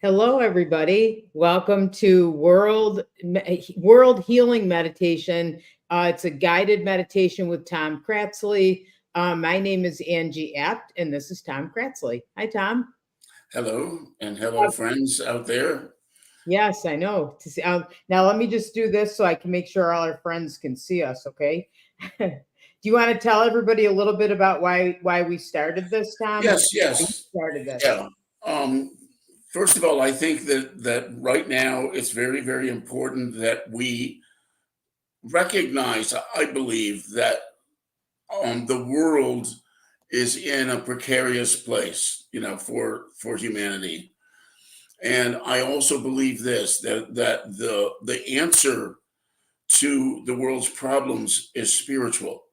Hello, everybody. Welcome to World Healing Meditation. It's a guided meditation with Tom Cratsley. My name is Angie Abt, and this is Tom Cratsley. Hi, Tom. Hello, and hello, friends out there. Yes, I know. Now, let me just do this so I can make sure all our friends can see us. Okay. Do you want to tell everybody a little bit about why we started this, Tom? Yes, Why you yes, started this? yeah. Um, First of all, I think that right now it's very, very important that we recognize. I believe that the world is in a precarious place, for humanity, and I also believe this that the answer to the world's problems is spiritual.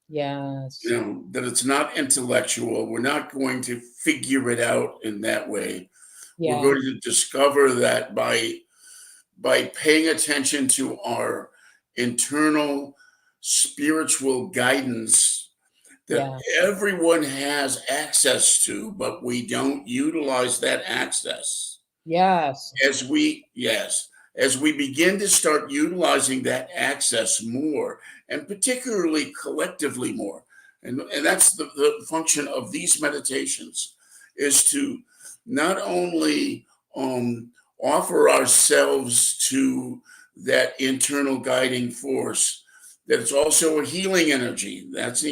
Yes. That it's not intellectual. We're not going to figure it out in that way. We're Yeah. going to discover that by paying attention to our internal spiritual guidance that Yeah. everyone has access to, but we don't utilize that access. Yes. As we begin to start utilizing that access more, and particularly collectively more, and that's the function of these meditations, is to not only offer ourselves to that internal guiding force, that it's also a healing energy. That's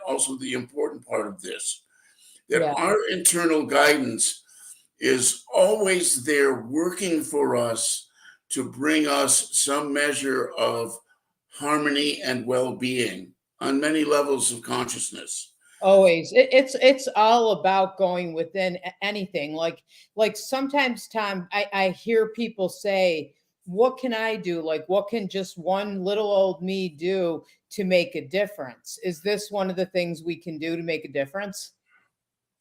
also the important part of this, that Yeah. our internal guidance is always there working for us to bring us some measure of harmony and well-being on many levels of consciousness. Always. It's all about going within anything. Like sometimes, Tom, I hear people say, "What can I do? Like, what can just one little old me do to make a difference?" Is this one of the things we can do to make a difference?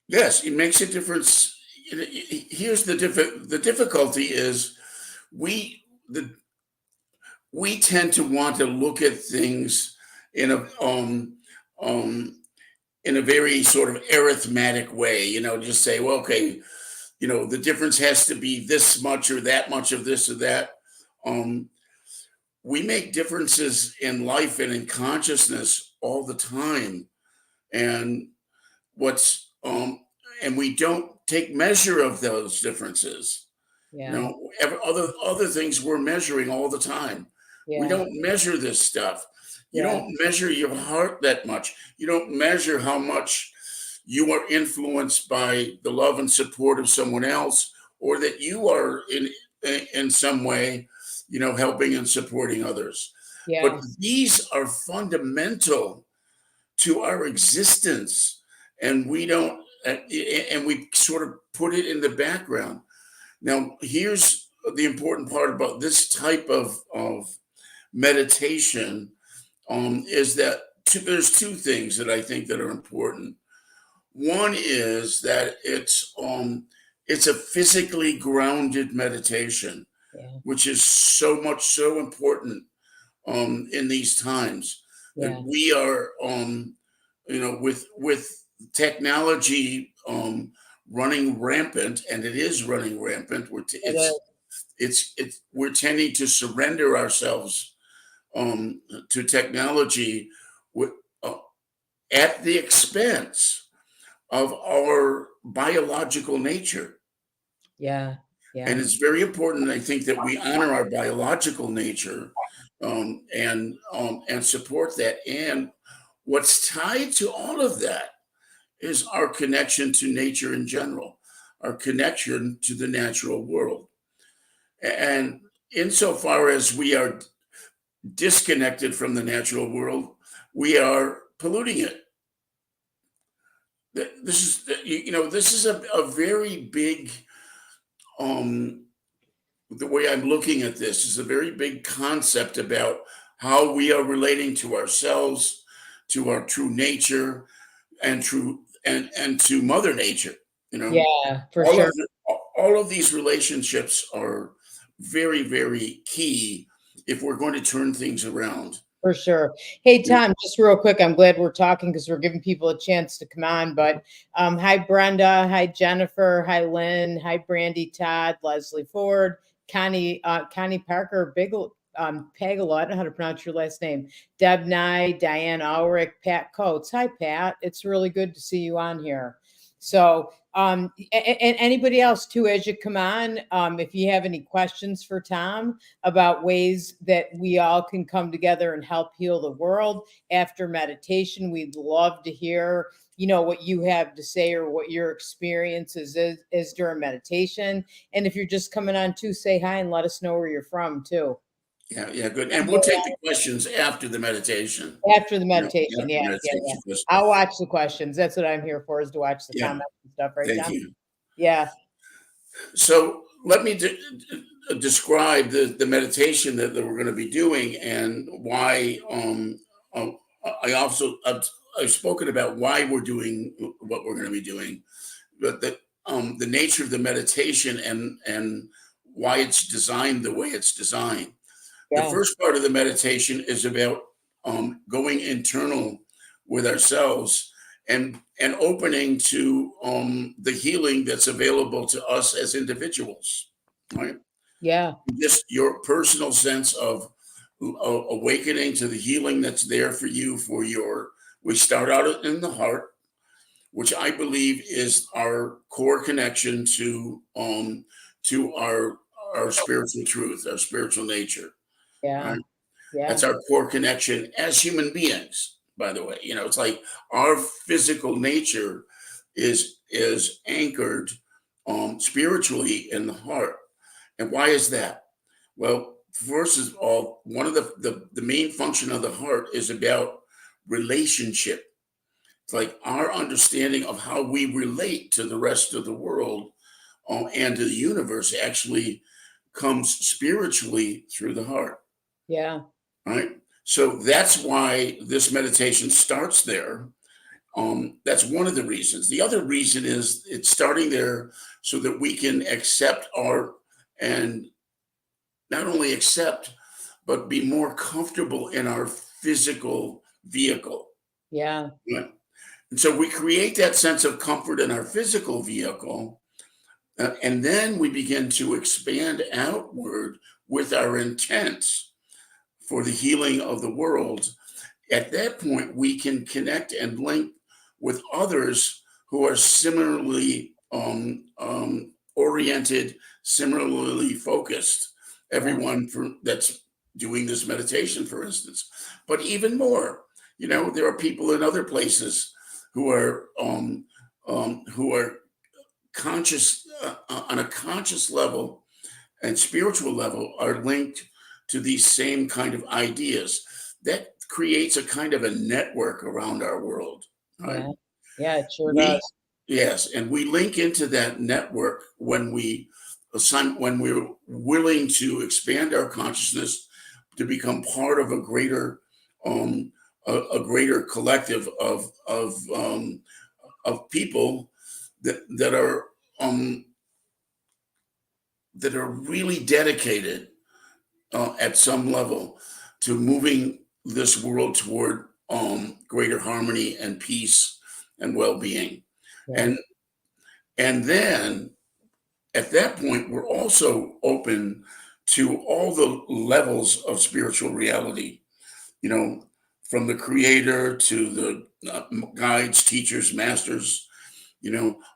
Yes, it makes a difference. Here's the difficulty is we the we tend to want to look at things in um a very sort of arithmetic way, just say, well, okay, the difference has to be this much or that much of this or that. Um, we make differences in life and in consciousness all the time, and what's and we don't take measure of those differences. Yeah. Other things we're measuring all the time. We Yeah. don't measure this stuff. You Yeah. don't measure your heart that much. You don't measure how much you are influenced by the love and support of someone else, or that you are in some way, helping and supporting others. But Yeah. these are fundamental to our existence, and we don't, and we sort of put it in the background. Now, here's the important part about this type of meditation, is that there's two things that I think that are important. One is that it's a physically grounded meditation, Yeah. which is so important in these times, that Yeah. we are with technology running rampant, and it is running rampant. It is. We're tending to surrender ourselves to technology with, uh, at the expense of our biological nature. Yeah. And Yeah. it's very important, I think, that we honor our biological nature, and support that. And what's tied to all of that is our connection to nature in general, our connection to the natural world. And insofar as we are disconnected from the natural world, we are polluting it. This is a very big, um, the way I'm looking at this is a very big concept about how we are relating to ourselves, to our true nature, and to Mother Nature. You know, Yeah, for all sure. of the, all of these relationships are very, very key if we're going to turn things around. For sure. Hey, Tom, just real quick, I'm glad we're talking because we're giving people a chance to come on. But hi, Brenda. Hi, Jennifer. Hi, Lynn. Hi, Brandy, Todd, Leslie Ford, Connie Parker, Pagalo. I don't know how to pronounce your last name. Deb Nye, Diane Ulrich, Pat Coates. Hi, Pat. It's really good to see you on here. So, and anybody else too, as you come on, if you have any questions for Tom about ways that we all can come together and help heal the world after meditation, we'd love to hear, what you have to say or what your experiences is during meditation. And if you're just coming on too, say hi and let us know where you're from too. Yeah, good. And we'll take the questions after the meditation. After the meditation. After Yeah, the yeah, yeah. meditation. I'll watch the questions. That's what I'm here for, is to watch the Yeah, comments and stuff, right, thank Tom? you. Yeah. So let me describe the meditation that we're going to be doing, and why. Uh, I also I've spoken about why we're doing what we're going to be doing, but the nature of the meditation, and why it's designed the way it's designed. The Yeah. first part of the meditation is about going internal with ourselves, and opening to the healing that's available to us as individuals, right? Yeah. Just your personal sense of awakening to the healing that's there for you. We start out in the heart, which I believe is our core connection to our spiritual truth, our spiritual nature, Yeah. right? Yeah. That's our core connection as human beings, by the way. It's like our physical nature is anchored spiritually in the heart. And why is that? Well, first of all, one of the main function of the heart is about relationship. It's like our understanding of how we relate to the rest of the world, and to the universe, actually comes spiritually through the heart, Yeah. right? So that's why this meditation starts there. That's one of the reasons. The other reason is it's starting there so that we can accept and not only accept, but be more comfortable in our physical vehicle. Yeah. Right? And so we create that sense of comfort in our physical vehicle, and then we begin to expand outward with our intents for the healing of the world. At that point, we can connect and link with others who are similarly oriented, similarly focused. Yeah. Everyone that's doing this meditation, for instance, but even more. There are people in other places who are conscious, on a conscious level and spiritual level, are linked to these same kind of ideas. That creates a kind of a network around our world, right? Yeah. Yeah. It sure We does. Yes, and we link into that network when we're willing to expand our consciousness to become part of a greater a greater collective of people that um that are really dedicated, at some level, to moving this world toward greater harmony and peace and well-being. Yeah. And then at that point, we're also open to all the levels of spiritual reality, you know, from the creator to the guides, teachers, masters,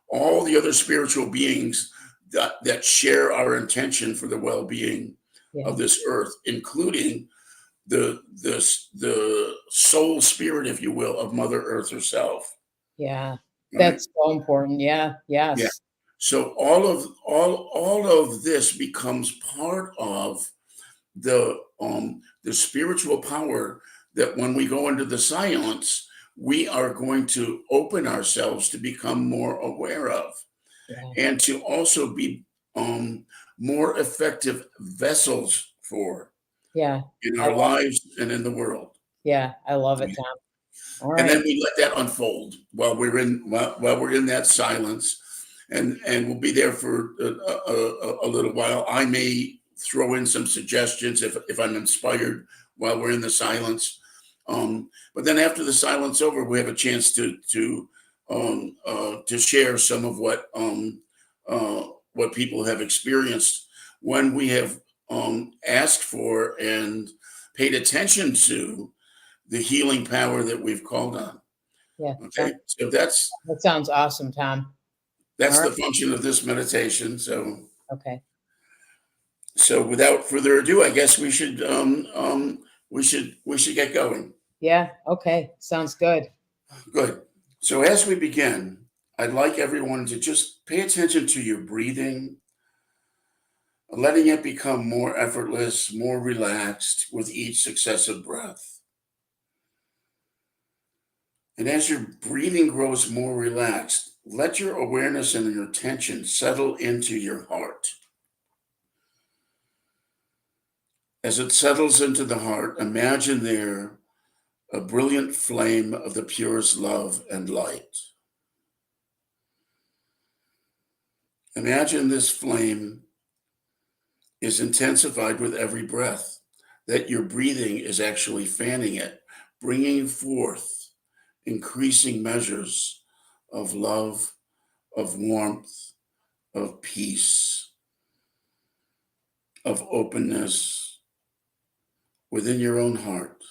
all the other spiritual beings that share our intention for the well-being Yeah. of this earth, including the soul spirit, if you will, of Mother Earth herself. Yeah. Right? That's so important. Yeah. Yeah. Yes. So all of this becomes part of the spiritual power that when we go into the silence, we are going to open ourselves to become more aware of, Yeah. and to also be more effective vessels for Yeah. in I our love it. lives and in the world. Yeah. I love it, Tom. All And then right. we let that unfold while we're in that silence, and we'll be there for a little while. I may throw in some suggestions if I'm inspired while we're in the silence. But then after the silence over, we have a chance to share some of what people have experienced when we have asked for and paid attention to the healing power that we've called on. Yeah. Okay, so that's That sounds awesome, Tom. All the right. function of this meditation. Okay. So without further ado, I guess we should get going. Yeah. Okay. Sounds good. Good. So as we begin, I'd like everyone to just pay attention to your breathing, letting it become more effortless, more relaxed with each successive breath. And as your breathing grows more relaxed, let your awareness and your attention settle into your heart. As it settles into the heart, imagine there a brilliant flame of the purest love and light. Imagine this flame is intensified with every breath, that your breathing is actually fanning it, bringing forth increasing measures of love, of warmth, of peace, of openness within your own heart.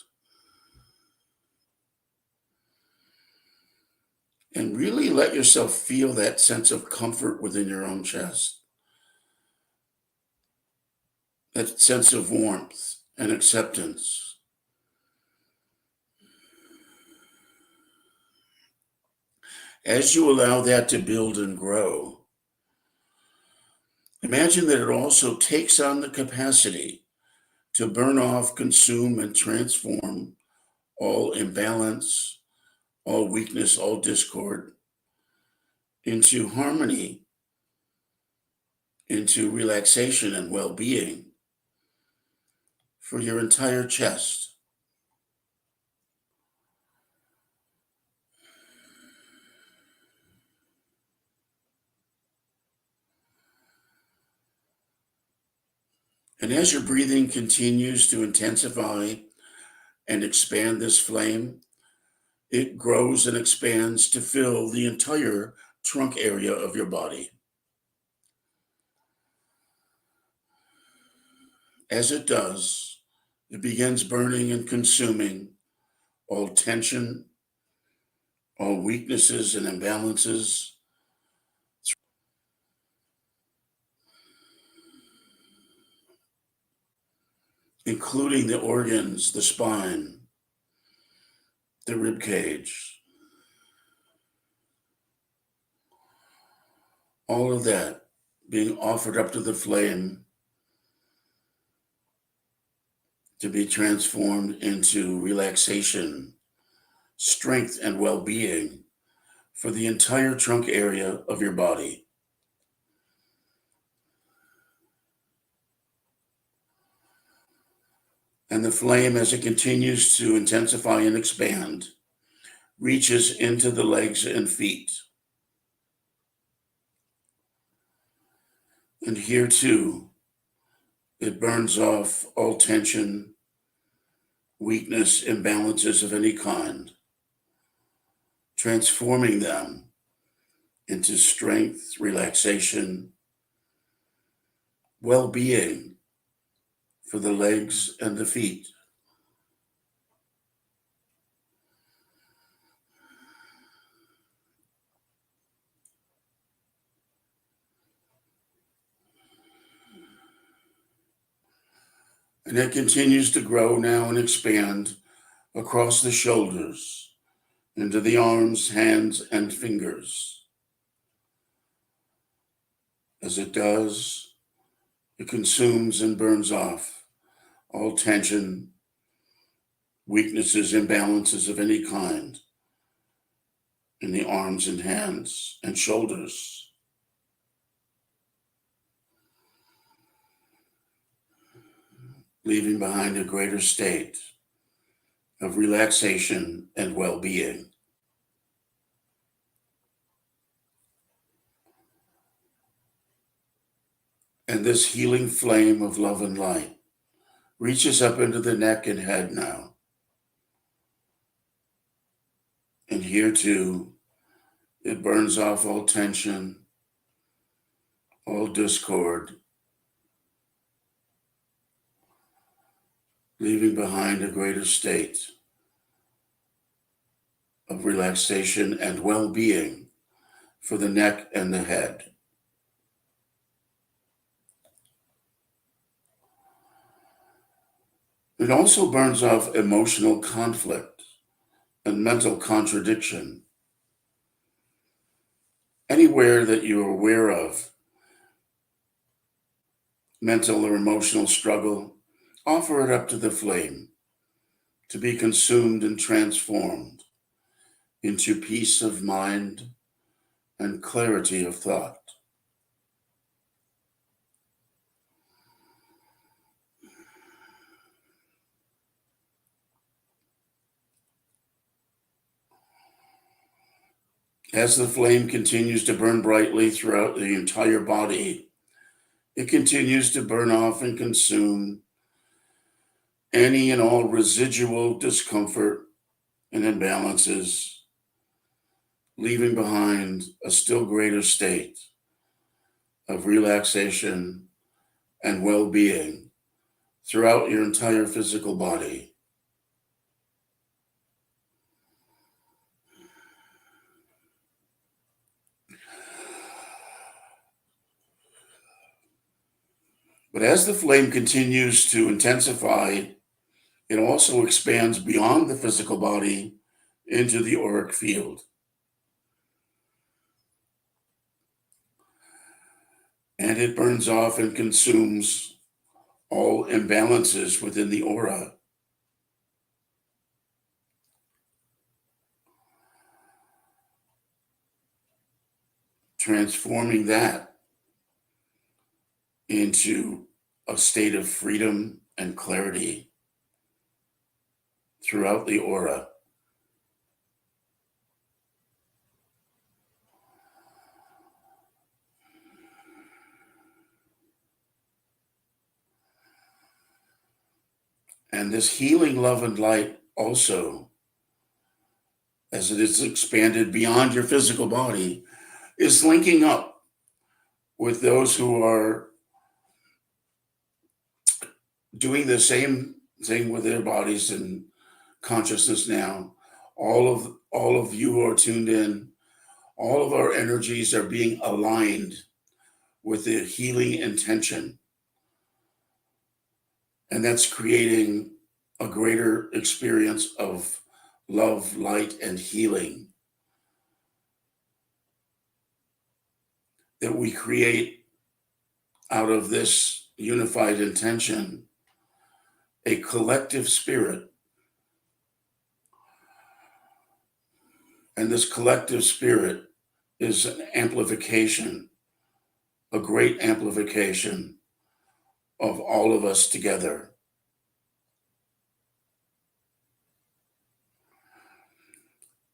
And really let yourself feel that sense of comfort within your own chest, that sense of warmth and acceptance. As you allow that to build and grow, imagine that it also takes on the capacity to burn off, consume, and transform all imbalance, all weakness, all discord into harmony, into relaxation and well being for your entire chest. And as your breathing continues to intensify and expand this flame, it grows and expands to fill the entire trunk area of your body. As it does, it begins burning and consuming all tension, all weaknesses and imbalances, including the organs, the spine, the rib cage, all of that being offered up to the flame to be transformed into relaxation, strength, and well being for the entire trunk area of your body. And the flame, as it continues to intensify and expand, reaches into the legs and feet. And here too, it burns off all tension, weakness, imbalances of any kind, transforming them into strength, relaxation, well being for the legs and the feet. And it continues to grow now and expand across the shoulders, into the arms, hands, and fingers. As it does, it consumes and burns off all tension, weaknesses, imbalances of any kind in the arms and hands and shoulders. Leaving behind a greater state of relaxation and well-being. And this healing flame of love and light reaches up into the neck and head now. And here too, it burns off all tension, all discord, leaving behind a greater state of relaxation and well-being for the neck and the head. It also burns off emotional conflict and mental contradiction. Anywhere that you're aware of mental or emotional struggle, offer it up to the flame to be consumed and transformed into peace of mind and clarity of thought. As the flame continues to burn brightly throughout the entire body, it continues to burn off and consume any and all residual discomfort and imbalances, leaving behind a still greater state of relaxation and well-being throughout your entire physical body. But as the flame continues to intensify, it also expands beyond the physical body into the auric field. And it burns off and consumes all imbalances within the aura. Transforming that into a state of freedom and clarity throughout the aura. And this healing love and light also, as it is expanded beyond your physical body, is linking up with those who are doing the same thing with their bodies and consciousness now. All of you who are tuned in, all of our energies are being aligned with the healing intention. And that's creating a greater experience of love, light, and healing that we create out of this unified intention, a collective spirit. And this collective spirit is an amplification, a great amplification of all of us together.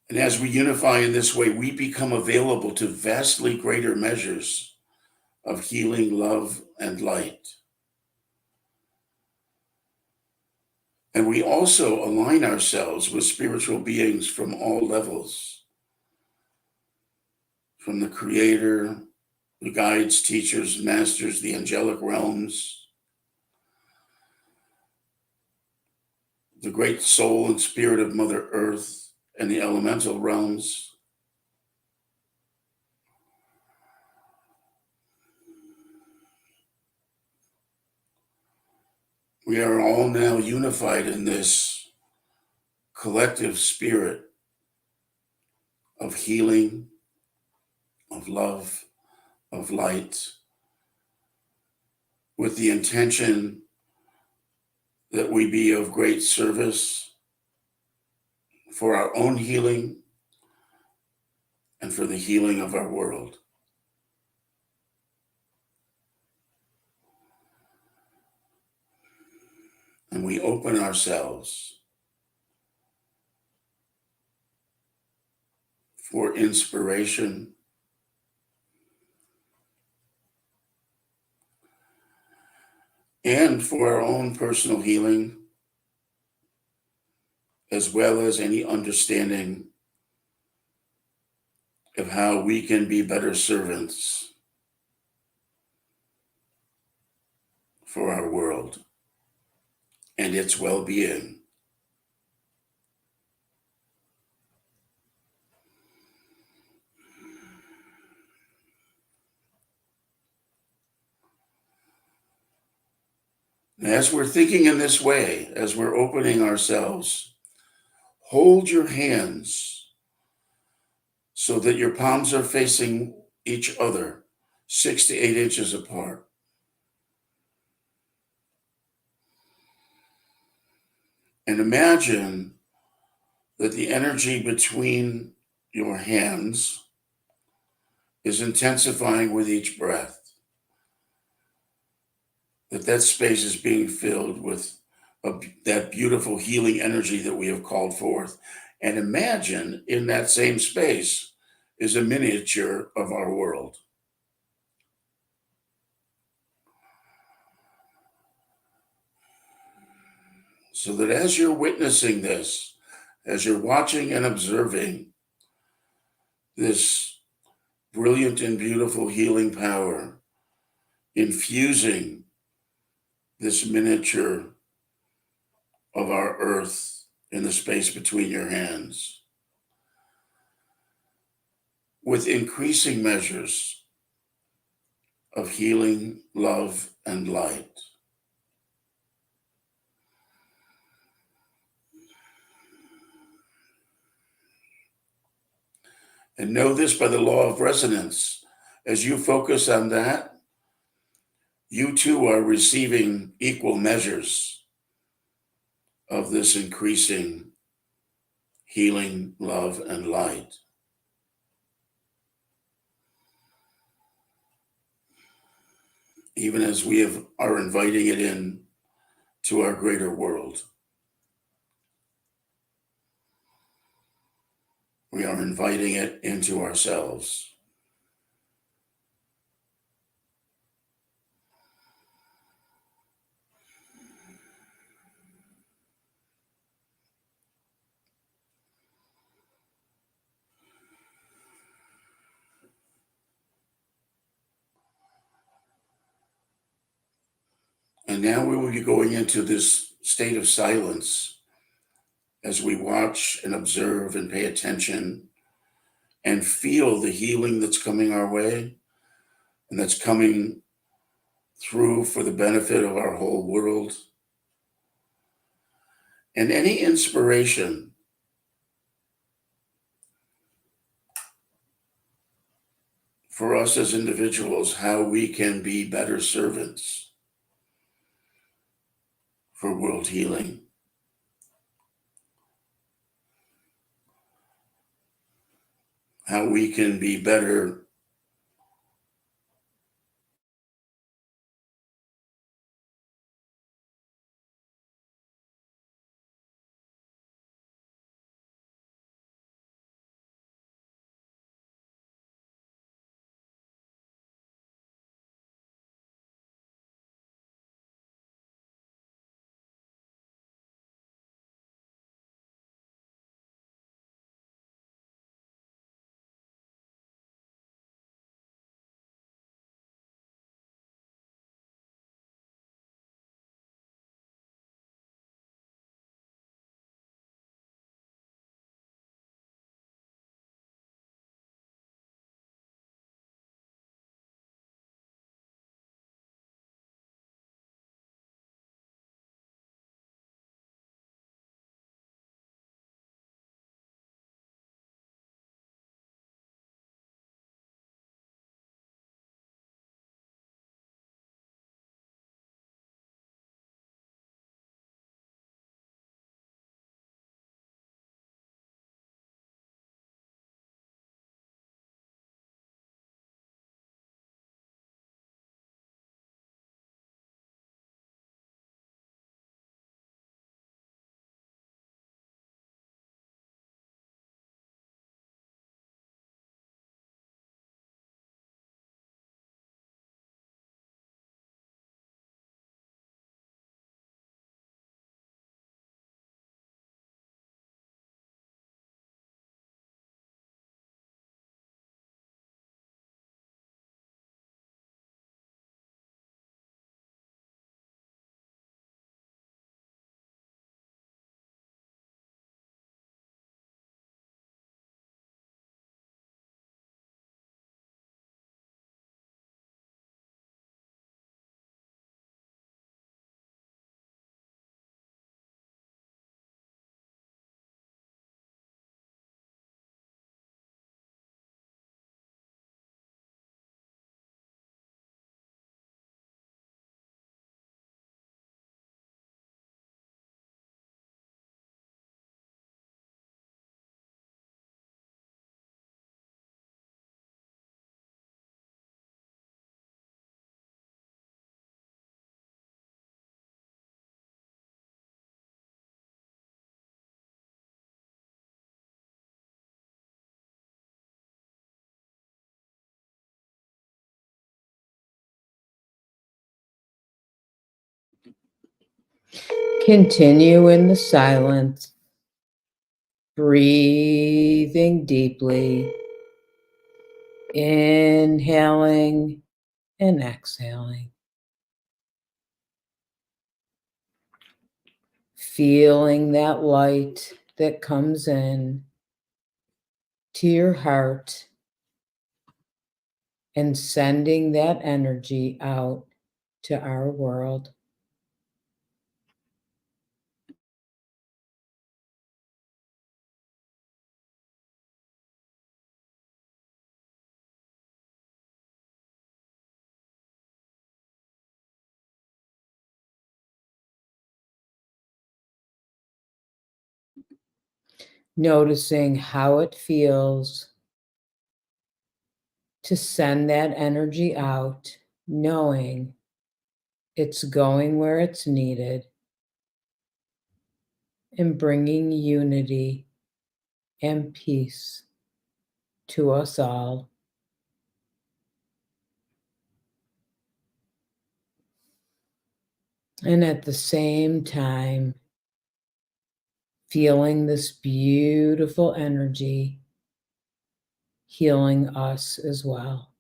And as we unify in this way, we become available to vastly greater measures of healing, love, and light. And we also align ourselves with spiritual beings from all levels, from the Creator, the guides, teachers, masters, the angelic realms, the great soul and spirit of Mother Earth, and the elemental realms. We are all now unified in this collective spirit of healing, of love, of light, with the intention that we be of great service for our own healing and for the healing of our world. And we open ourselves for inspiration and for our own personal healing, as well as any understanding of how we can be better servants for our world and its well-being. As we're thinking in this way, as we're opening ourselves, hold your hands so that your palms are facing each other, 6 to 8 inches apart. And imagine that the energy between your hands is intensifying with each breath, that space is being filled with that beautiful healing energy that we have called forth. And imagine in that same space is a miniature of our world. So that as you're witnessing this, as you're watching and observing this brilliant and beautiful healing power, infusing this miniature of our earth in the space between your hands, with increasing measures of healing, love, and light. And know this by the law of resonance. As you focus on that, you too are receiving equal measures of this increasing healing, love, and light. Even as we are inviting it in to our greater world. We are inviting it into ourselves. And now we will be going into this state of silence as we watch and observe and pay attention and feel the healing that's coming our way and that's coming through for the benefit of our whole world. And any inspiration for us as individuals, how we can be better servants for world healing. How we can be better Continue in the silence, breathing deeply, inhaling and exhaling, feeling that light that comes in to your heart and sending that energy out to our world. Noticing how it feels to send that energy out, knowing it's going where it's needed and bringing unity and peace to us all. And at the same time, feeling this beautiful energy healing us as well.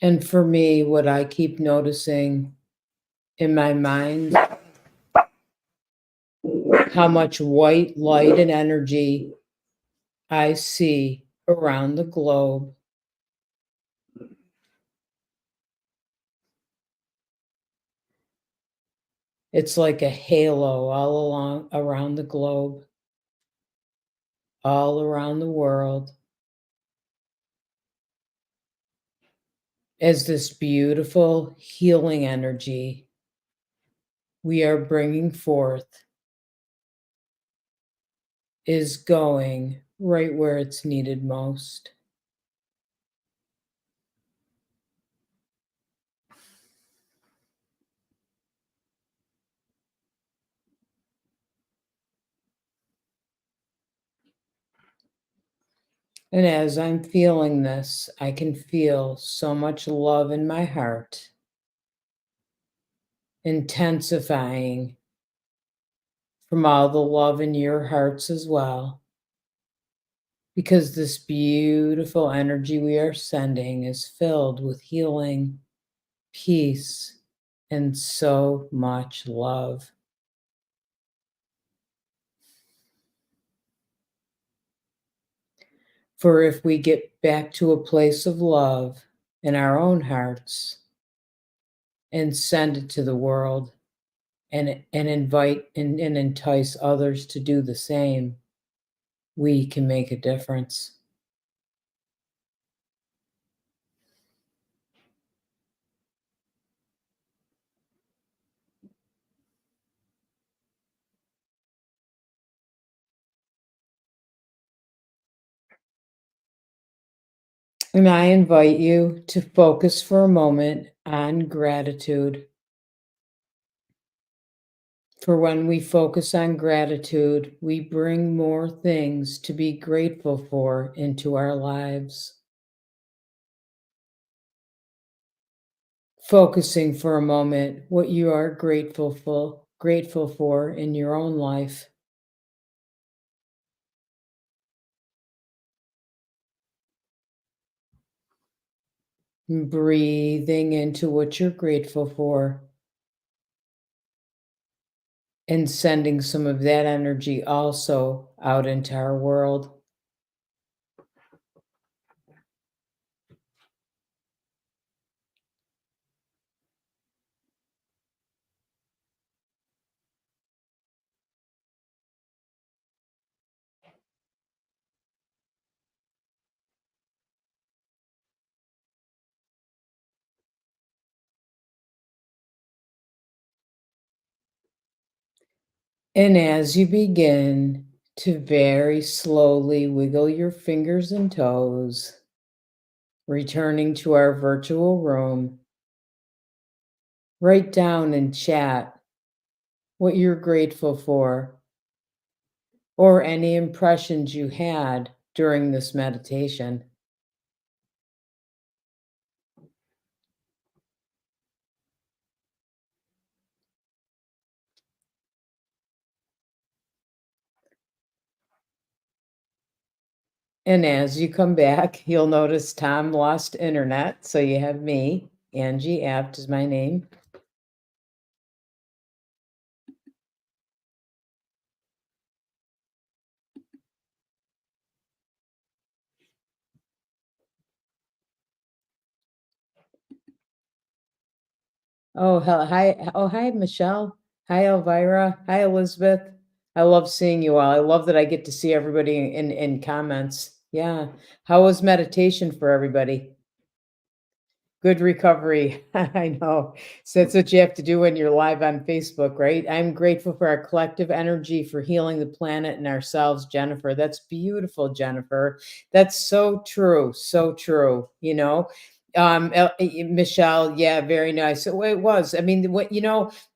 And for me, what I keep noticing in my mind, how much white light and energy I see around the globe. It's like a halo all along around the globe, all around the world, as this beautiful healing energy we are bringing forth is going right where it's needed most. And as I'm feeling this, I can feel so much love in my heart, intensifying from all the love in your hearts as well. Because this beautiful energy we are sending is filled with healing, peace, and so much love. For if we get back to a place of love in our own hearts and send it to the world and invite and entice others to do the same, we can make a difference. And I invite you to focus for a moment on gratitude. For when we focus on gratitude, we bring more things to be grateful for into our lives. Focusing for a moment what you are grateful for in your own life. Breathing into what you're grateful for and sending some of that energy also out into our world. And as you begin to very slowly wiggle your fingers and toes, returning to our virtual room, write down in chat what you're grateful for or any impressions you had during this meditation. And as you come back, you'll notice Tom lost internet. So you have me. Angie Abt is my name. Oh, hi. Oh, hi, Michelle. Hi, Elvira. Hi, Elizabeth. I love seeing you all. I love that I get to see everybody in comments. Yeah. How was meditation for everybody? Good recovery. I know. So that's what you have to do when you're live on Facebook, right? I'm grateful for our collective energy for healing the planet and ourselves, Jennifer. That's beautiful, Jennifer. That's so true. So true. Michelle, yeah, very nice. It was. I mean, what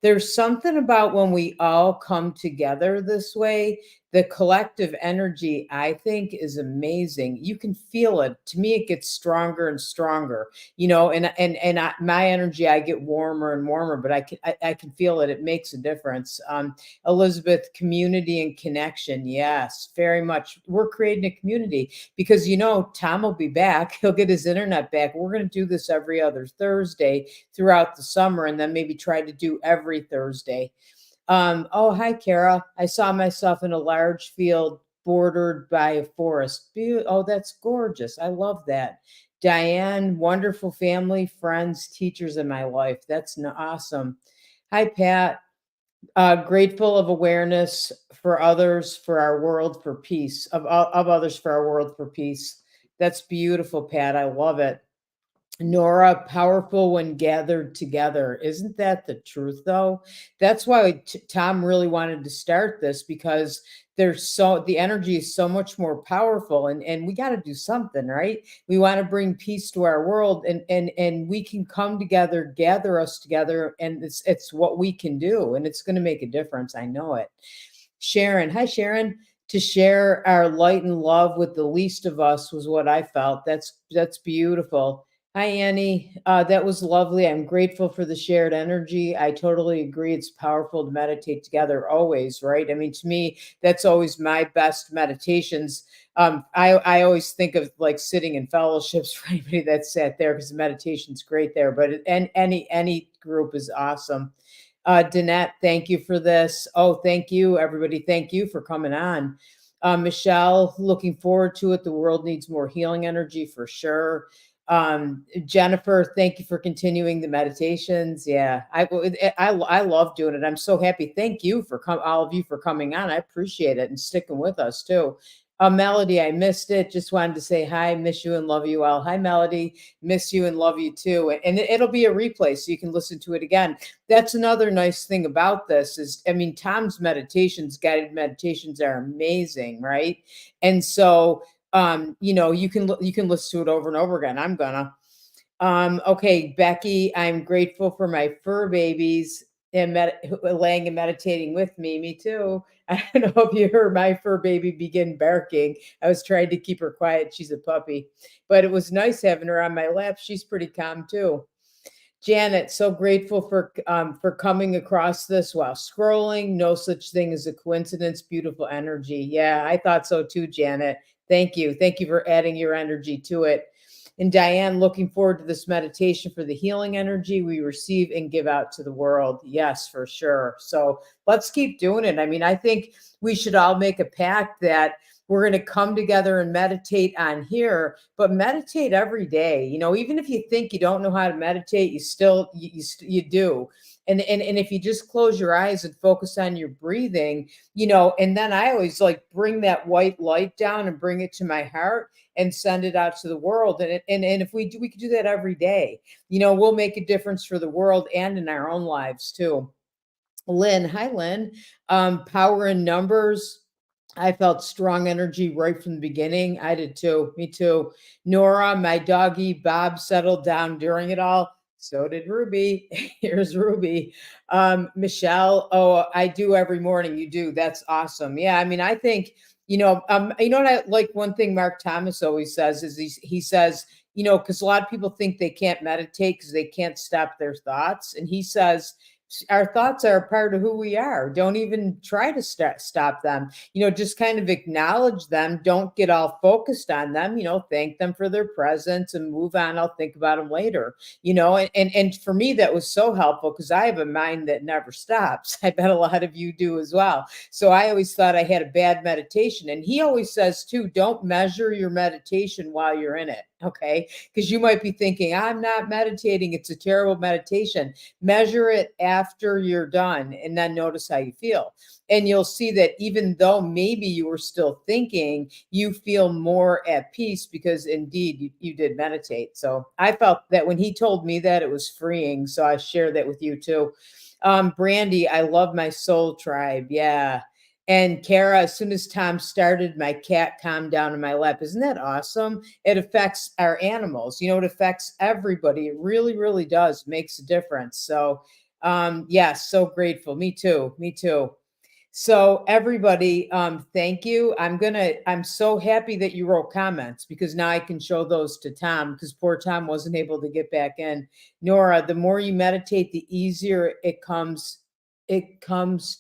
there's something about when we all come together this way, the collective energy, I think, is amazing. You can feel it. To me, it gets stronger and stronger, my energy, I get warmer and warmer, but I can feel it. It makes a difference. Elizabeth, community and connection, yes, very much. We're creating a community because Tom will be back. He'll get his internet back. We're going to do this every other Thursday throughout the summer, and then maybe try to do every Thursday. Oh, hi, Kara. I saw myself in a large field bordered by a forest. Oh, that's gorgeous. I love that. Diane, wonderful family, friends, teachers in my life. That's awesome. Hi, Pat. Grateful of awareness for others, for our world, for peace, of others, for our world, for peace. That's beautiful, Pat. I love it. Nora, powerful when gathered together. Isn't that the truth, though? That's why Tom really wanted to start this because the energy is so much more powerful, and we got to do something, right? We want to bring peace to our world, and we can come together, gather us together, and it's what we can do, and it's going to make a difference. I know it. Sharon, hi, Sharon. To share our light and love with the least of us was what I felt. That's beautiful. Hi, Annie. That was lovely. I'm grateful for the shared energy. I totally agree. It's powerful to meditate together always, right? I mean, to me, that's always my best meditations. I always think of like sitting in fellowships for anybody that sat there because the meditation's great there, but and any group is awesome. Danette, thank you for this. Oh, thank you, everybody. Thank you for coming on. Michelle, looking forward to it. The world needs more healing energy for sure. Jennifer, thank you for continuing the meditations. Yeah, I love doing it. I'm so happy. Thank you for all of you for coming on. I appreciate it and sticking with us too. Melody, I missed it. Just wanted to say hi, miss you and love you all. Hi, Melody, miss you and love you too. And it'll be a replay so you can listen to it again. That's another nice thing about this is, I mean, Tom's meditations, guided meditations are amazing, right? And so you can listen to it over and over again. I'm gonna. Okay, Becky, I'm grateful for my fur babies and laying and meditating with me. Me too. I don't know if you heard my fur baby begin barking. I was trying to keep her quiet. She's a puppy, but it was nice having her on my lap. She's pretty calm too. Janet, so grateful for coming across this while scrolling. No such thing as a coincidence. Beautiful energy. Yeah, I thought so too, Janet. Thank you. Thank you for adding your energy to it. And Diane, looking forward to this meditation for the healing energy we receive and give out to the world. Yes, for sure. So let's keep doing it. I mean, I think we should all make a pact that we're going to come together and meditate on here, but meditate every day. Even if you think you don't know how to meditate, you still you do. And if you just close your eyes and focus on your breathing, and then I always like bring that white light down and bring it to my heart and send it out to the world. And if we could do that every day, we'll make a difference for the world and in our own lives too. Lynn, hi Lynn. Power in numbers. I felt strong energy right from the beginning. I did too. Me too. Nora, my doggy, Bob settled down during it all. So did Ruby. Here's Ruby. Michelle, oh, I do every morning. You do. That's awesome. Yeah, I mean, I think, you know what I like one thing Mark Thomas always says is he says, because a lot of people think they can't meditate because they can't stop their thoughts. And he says, our thoughts are a part of who we are. Don't even try to stop them. Just kind of acknowledge them. Don't get all focused on them. Thank them for their presence and move on. I'll think about them later. And for me, that was so helpful because I have a mind that never stops. I bet a lot of you do as well. So I always thought I had a bad meditation. And he always says, too, don't measure your meditation while you're in it. Okay. Because you might be thinking, I'm not meditating. It's a terrible meditation. Measure it after you're done and then notice how you feel. And you'll see that even though maybe you were still thinking, you feel more at peace because indeed you did meditate. So I felt that when he told me that, it was freeing. So I share that with you too. Brandy, I love my soul tribe. Yeah. And Kara, as soon as Tom started, my cat calmed down in my lap. Isn't that awesome? It affects our animals. It affects everybody. It really, really does. Makes a difference. So, yes, so grateful. Me too. Me too. So everybody, thank you. I'm so happy that you wrote comments because now I can show those to Tom because poor Tom wasn't able to get back in. Nora, the more you meditate, the easier it comes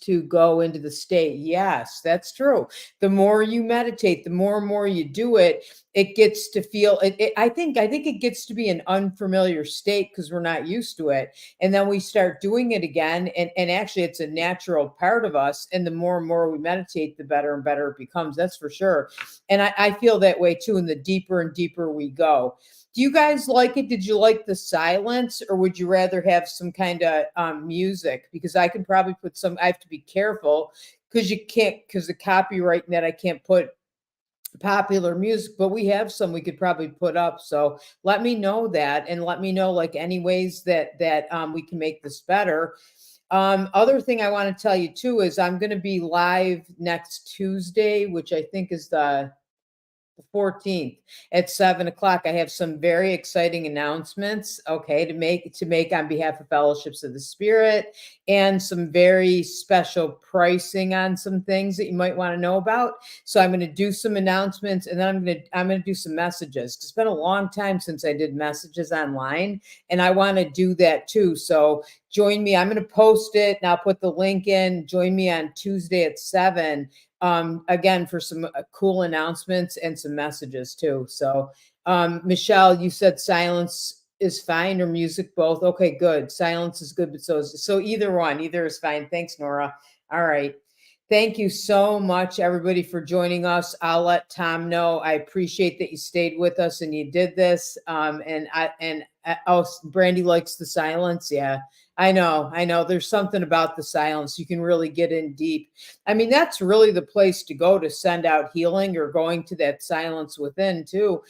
to go into the state. Yes, that's true. The more you meditate, the more and more you do it, it gets to feel I think it gets to be an unfamiliar state because we're not used to it. And then we start doing it again. And actually it's a natural part of us. And the more and more we meditate, the better and better it becomes. That's for sure. And I feel that way too. And the deeper and deeper we go. Do you guys like it? Did you like the silence or would you rather have some kind of music? Because I can probably put some, I have to be careful because you can't, because the copyright net, I can't put popular music, but we have some we could probably put up. So let me know that and let me know like any ways that we can make this better. Other thing I want to tell you too is I'm going to be live next Tuesday, which I think is the 14th at 7 o'clock. I have some very exciting announcements, okay, to make on behalf of Fellowships of the Spirit and some very special pricing on some things that you might want to know about. So I'm going to do some announcements and then I'm going to do some messages. It's been a long time since I did messages online and I want to do that too. So join me. I'm going to post it and I'll put the link in. Join me on Tuesday at 7 again for some cool announcements and some messages too. So, Michelle, you said silence is fine or music both. Okay, good. Silence is good, but so either one, either is fine. Thanks, Nora. All right. Thank you so much, everybody, for joining us. I'll let Tom know. I appreciate that you stayed with us and you did this. Oh, Brandy likes the silence. Yeah, I know. I know. There's something about the silence. You can really get in deep. I mean, that's really the place to go to send out healing or going to that silence within too.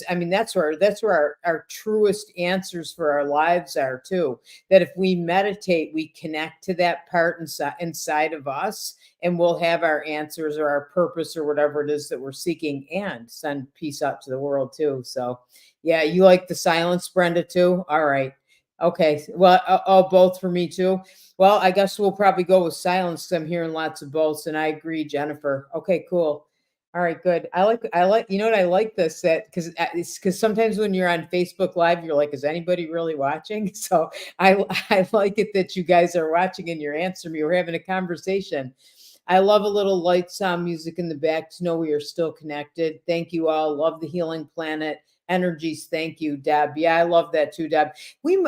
I mean, that's where our truest answers for our lives are too. That if we meditate, we connect to that part inside of us and we'll have our answers or our purpose or whatever it is that we're seeking and send peace out to the world too. So yeah, you like the silence, Brenda, too? All right. Okay. Well, oh, both for me too. Well, I guess we'll probably go with silence. 'Cause I'm hearing lots of both, and I agree, Jennifer. Okay, cool. All right, good. I like. You know what? I like this that because sometimes when you're on Facebook Live, you're like, is anybody really watching? So I like it that you guys are watching and you're answering me. We're having a conversation. I love a little light sound music in the back to know we are still connected. Thank you all. Love the healing planet energies. Thank you, Deb. Yeah, I love that too, Deb.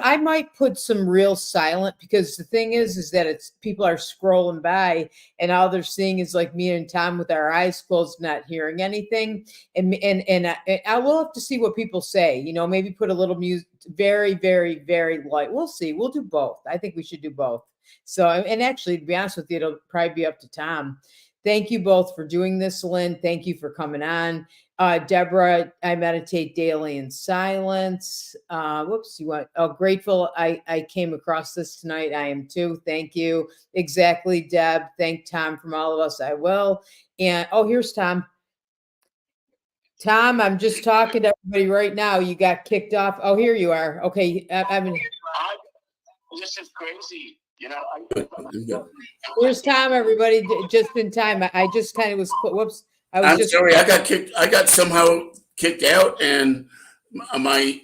I might put some real silent because the thing is that it's people are scrolling by and all they're seeing is like me and Tom with our eyes closed, not hearing anything. I will have to see what people say. Maybe put a little music, very, very, very light. We'll see. We'll do both. I think we should do both. So, and actually, to be honest with you, it'll probably be up to Tom. Thank you both for doing this, Lynn. Thank you for coming on. Deborah, I meditate daily in silence. Whoops, you want, oh, grateful. I came across this tonight. I am too. Thank you. Exactly, Deb. Thank Tom from all of us. I will. And oh, here's Tom. Tom, I'm just talking to everybody right now. You got kicked off. Oh, here you are. Okay. I mean, this is crazy. here's Tom, everybody, just in time. I just kind of was, whoops. I'm sorry, I got kicked. I got somehow kicked out, and my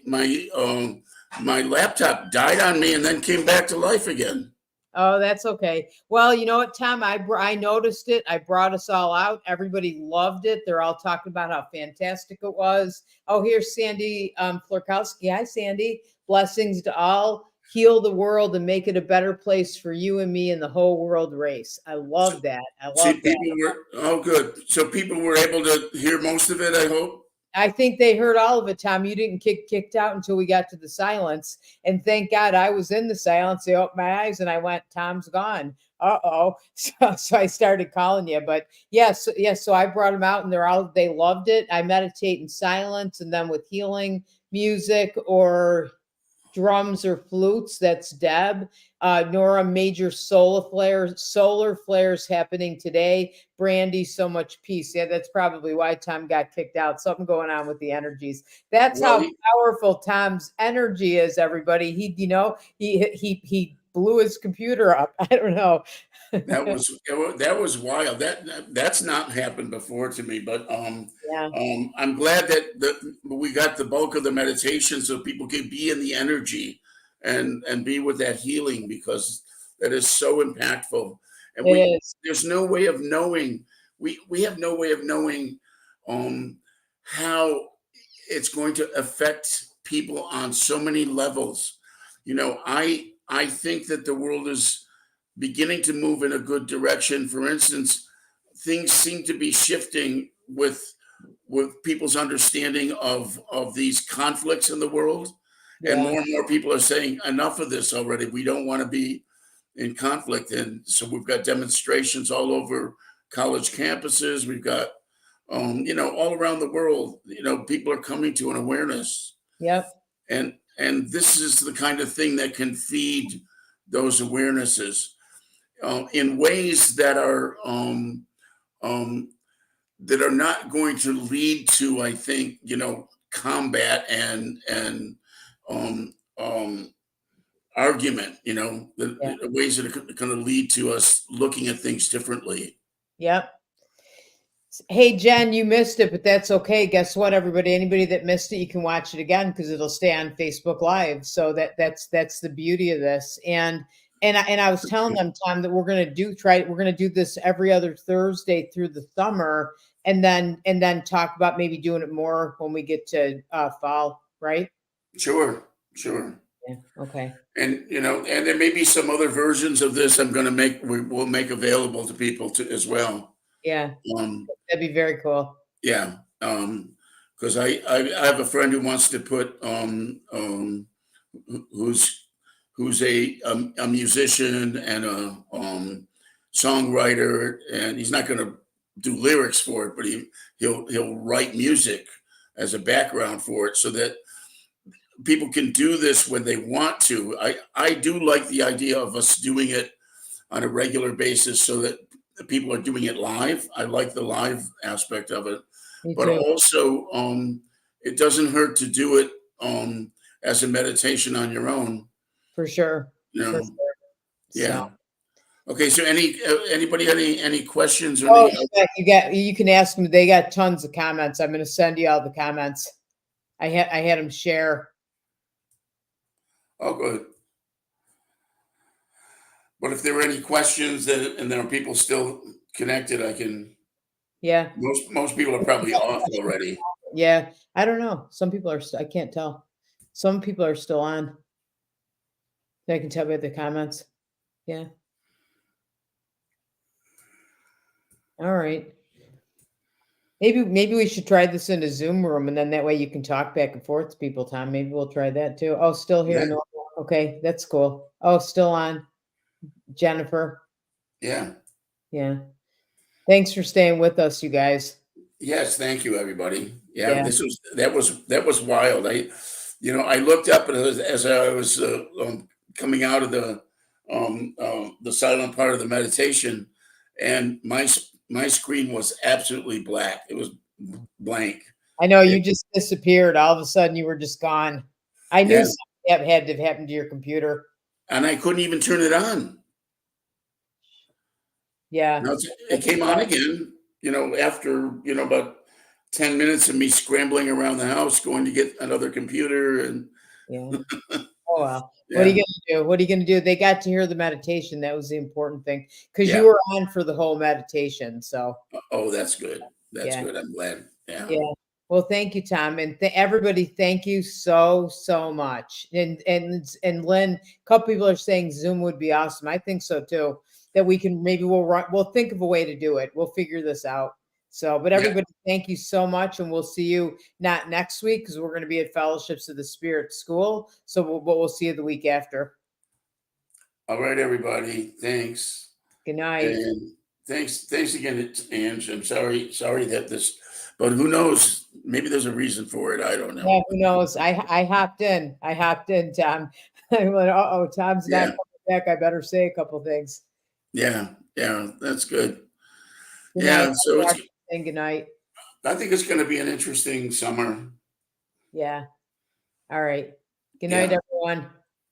laptop died on me, and then came back to life again. Oh, that's okay. Well, you know what, Tom? I noticed it. I brought us all out. Everybody loved it. They're all talking about how fantastic it was. Oh, here's Sandy Florkowski. Hi, Sandy. Blessings to all. Heal the world and make it a better place for you and me and the whole world race. I love that. I love that. Good. So people were able to hear most of it, I hope. I think they heard all of it, Tom. You didn't get kicked out until we got to the silence. And thank God I was in the silence. I opened my eyes and I went, Tom's gone. Uh-oh. So I started calling you. But yes. So I brought them out and they loved it. I meditate in silence and then with healing music or drums or flutes. That's Deb. Nora, major solar flares happening today. Brandy, so much peace. Yeah, that's probably why Tom got kicked out. Something going on with the energies. That's how powerful Tom's energy is, everybody. He blew his computer up. I don't know. That was wild. That's not happened before to me, but I'm glad that we got the bulk of the meditation so people can be in the energy and be with that healing, because that is so impactful. And there's no way of knowing. We have no way of knowing how it's going to affect people on so many levels. I think that the world is beginning to move in a good direction. For instance, things seem to be shifting with people's understanding of these conflicts in the world. Yeah. And more people are saying, enough of this already. We don't want to be in conflict. And so we've got demonstrations all over college campuses. We've got, all around the world, people are coming to an awareness. Yep. And this is the kind of thing that can feed those awarenesses in ways that are not going to lead to, I think, combat and argument. The ways that are going to lead to us looking at things differently. Yep. Hey, Jen, you missed it, but that's okay. Guess what, everybody? Anybody that missed it, you can watch it again because it'll stay on Facebook Live. So that's the beauty of this. And I was telling them, Tom, that we're going to do this every other Thursday through the summer, and then talk about maybe doing it more when we get to fall, right? Sure. Yeah. Okay. And and there may be some other versions of this we'll make available to people as well. Yeah. That'd be very cool. Yeah. Because I have a friend who wants to put who's a musician and a songwriter, and he's not going to do lyrics for it, but he'll write music as a background for it, so that people can do this when they want to. I do like the idea of us doing it on a regular basis, so that people are doing it live. I like the live aspect of it, but also it doesn't hurt to do it as a meditation on your own. For sure. For sure. Yeah. So. Okay. So anybody got any questions? You can ask them. They got tons of comments. I'm going to send you all the comments. I had them share. Oh, good. But if there are any questions and there are people still connected, I can. Yeah. Most people are probably off already. Yeah. I don't know. Some people are. I can't tell. Some people are still on. I can tell by the comments. Yeah. All right. Maybe we should try this in a Zoom room, and then that way you can talk back and forth to people, Tom. Maybe we'll try that too. Oh, still here. Yeah. Okay, that's cool. Oh, still on. Jennifer. Yeah. Yeah. Thanks for staying with us, you guys. Yes, thank you, everybody. Yeah, Yeah. that was wild. I looked up and as I was coming out of the silent part of the meditation, and my screen was absolutely black. It was blank. I know you It, just disappeared. All of a sudden you were just gone. I knew yeah, something had to have happened to your computer. and I couldn't even turn it on. Yeah. Now it came on again. After about 10 minutes of me scrambling around the house, going to get another computer, and Yeah. Oh, well. What are you yeah, gonna do? What are you gonna do? They got to hear the meditation. That was the important thing because you yeah. were on for the whole meditation. So Oh, that's good. That's yeah, good. I'm glad. Yeah. yeah. Well, thank you, Tom, and everybody. Thank you so much. And Lynn, a couple people are saying Zoom would be awesome. I think so too. That we can maybe we'll think of a way to do it. We'll figure this out. So, but Yeah. everybody, thank you so much, and we'll see you not next week because we're going to be at Fellowships of the Spirit School. So, but we'll see you the week after. All right, everybody. Thanks. Good night. And thanks again, Ange. I'm sorry that but who knows? Maybe there's a reason for it. I don't know. Yeah, who knows? I hopped in. I hopped in, Tom. I went, uh-oh, Tom's not Yeah. coming back. I better say a couple things. Yeah. Yeah. That's good. Good night. Yeah. So And good night. I think it's going to be an interesting summer. Yeah. All right. Good night, Yeah. everyone.